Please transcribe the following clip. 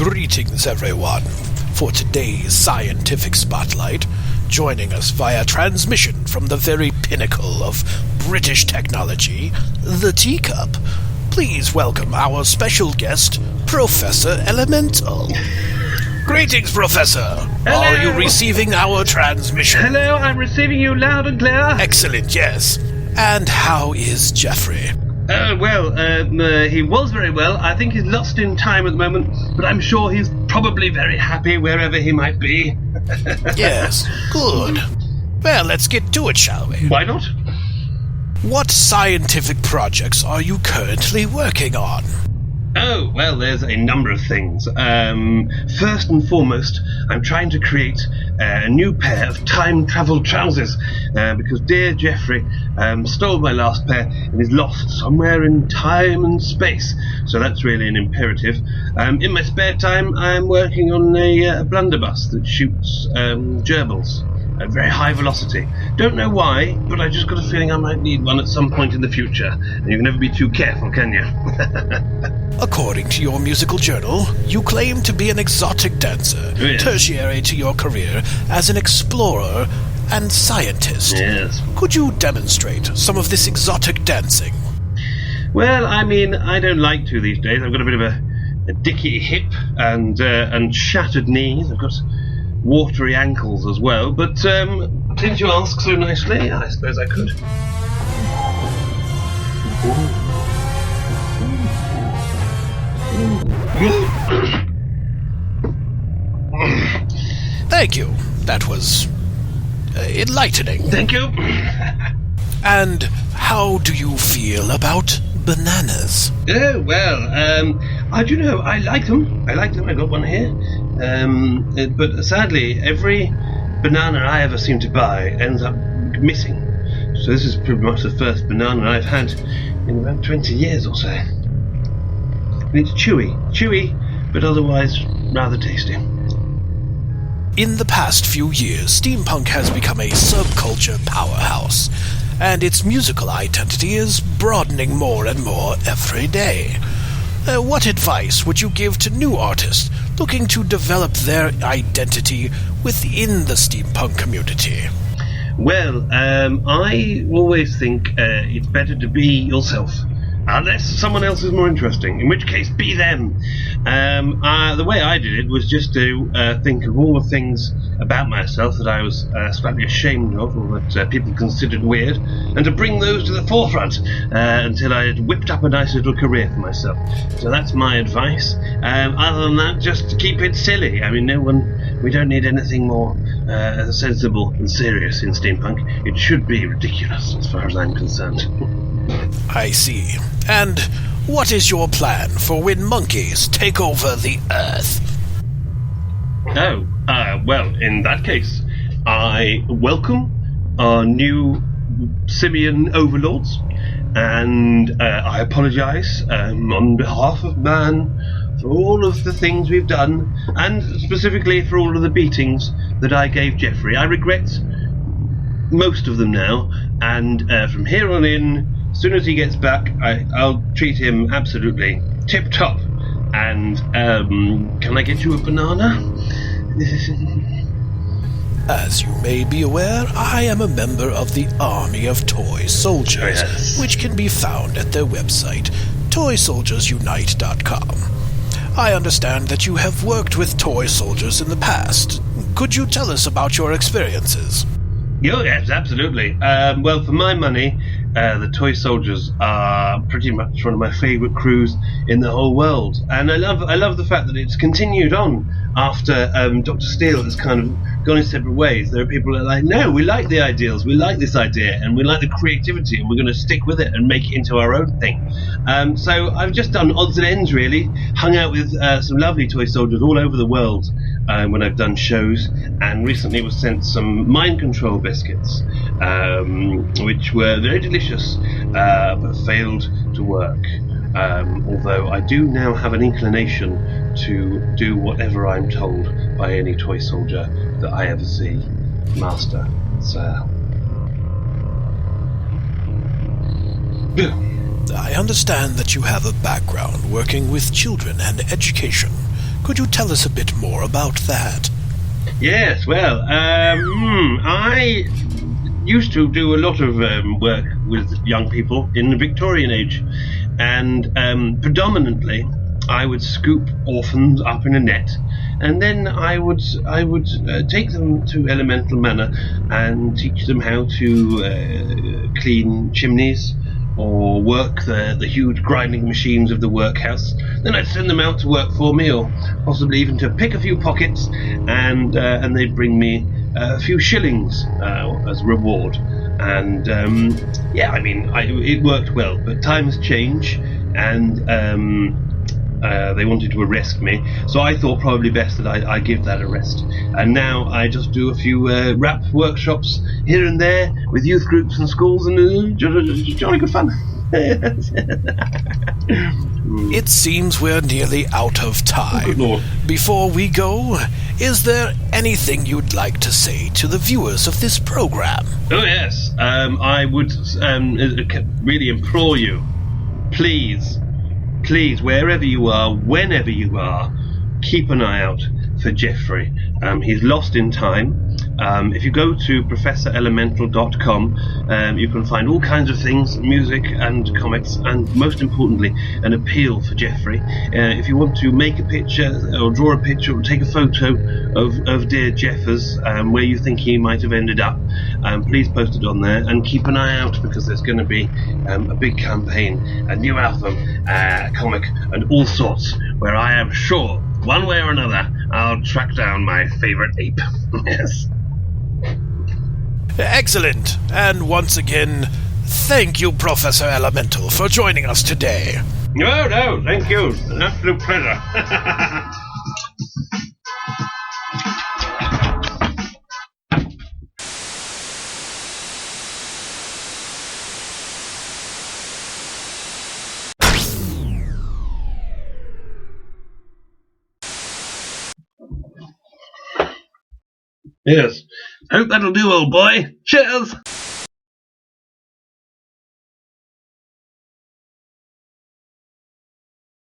Greetings, everyone, for today's Scientific Spotlight. Joining us via transmission from the very pinnacle of British technology, the Teacup. Please welcome our special guest, Professor Elemental. Greetings, Professor. Hello. Are you receiving our transmission? Hello, I'm receiving you loud and clear. Excellent, yes. And how is Jeffrey? He was very well. I think he's lost in time at the moment, but I'm sure he's probably very happy wherever he might be. Yes, good. Well, let's get to it, shall we? Why not? What scientific projects are you currently working on? Oh, well, there's a number of things. First and foremost, I'm trying to create a new pair of time travel trousers, because dear Jeffrey stole my last pair and is lost somewhere in time and space. So that's really an imperative. In my spare time, I'm working on a blunderbuss that shoots gerbils at very high velocity. Don't know why, but I just got a feeling I might need one at some point in the future. And you can never be too careful, can you? According to your musical journal, you claim to be an exotic dancer, Yes. tertiary to your career as an explorer and scientist. Yes. Could you demonstrate some of this exotic dancing? Well, I mean, I don't like to these days. I've got a bit of a dicky hip and shattered knees. I've got watery ankles as well. But since you ask so nicely, I suppose I could. Thank you. That was enlightening. Thank you. And how do you feel about bananas? Oh, well, I do know, I like them. I got one here. But sadly, every banana I ever seem to buy ends up missing. So this is pretty much the first banana I've had in about 20 years or so. And it's chewy, but otherwise rather tasty. In the past few years, steampunk has become a subculture powerhouse, and its musical identity is broadening more and more every day. What advice would you give to new artists looking to develop their identity within the steampunk community? Well, I always think it's better to be yourself. Unless someone else is more interesting, in which case be them. The way I did it was just to think of all the things about myself that I was slightly ashamed of, or that people considered weird, and to bring those to the forefront until I had whipped up a nice little career for myself. So that's my advice. Other than that, just keep it silly. I mean, we don't need anything more sensible and serious in steampunk. It should be ridiculous, as far as I'm concerned. I see. And what is your plan for when monkeys take over the Earth? Oh, well, in that case, I welcome our new simian overlords, and I apologise on behalf of man for all of the things we've done, and specifically for all of the beatings that I gave Jeffrey. I regret most of them now, and from here on in, as soon as he gets back, I'll treat him absolutely tip-top. And, can I get you a banana? As you may be aware, I am a member of the Army of Toy Soldiers, Yes. which can be found at their website, toysoldiersunite.com. I understand that you have worked with toy soldiers in the past. Could you tell us about your experiences? Oh, yes, absolutely. Well, for my money, the Toy Soldiers are pretty much one of my favourite crews in the whole world, and I love the fact that it's continued on after Dr. Steele has kind of gone his separate ways. There are people that are like, no, we like the ideals, we like this idea, and we like the creativity, and we're going to stick with it and make it into our own thing. So I've just done odds and ends, really, hung out with some lovely Toy Soldiers all over the world when I've done shows, and recently was sent some mind control biscuits, which were very delicious, but failed to work. Although I do now have an inclination to do whatever I'm told by any toy soldier that I ever see. Master, sir. I understand that you have a background working with children and education. Could you tell us a bit more about that? Yes, well, I used to do a lot of work with young people in the Victorian age, and predominantly I would scoop orphans up in a net, and then I would take them to Elemental Manor and teach them how to clean chimneys or work the huge grinding machines of the workhouse. Then I'd send them out to work for me, or possibly even to pick a few pockets, and they'd bring me a few shillings as reward. And it worked well. But times change, and they wanted to arrest me, so I thought probably best that I give that a rest. And now I just do a few rap workshops here and there with youth groups and schools, and jolly good fun. It seems we're nearly out of time. Good Lord. Before we go, is there anything you'd like to say to the viewers of this program? Oh yes, I would really implore you, please, wherever you are, whenever you are, keep an eye out for Jeffrey. He's lost in time. If you go to ProfessorElemental.com, you can find all kinds of things, music and comics, and most importantly, an appeal for Jeffrey. If you want to make a picture, or draw a picture, or take a photo of dear Jeffers, where you think he might have ended up, please post it on there, and keep an eye out, because there's going to be a big campaign, a new album, comic, and all sorts, where I am sure, one way or another, I'll track down my favourite ape. Yes. Excellent. And once again, thank you, Professor Elemental, for joining us today. No, thank you. An absolute pleasure. Yes. Hope that'll do, old boy. Cheers!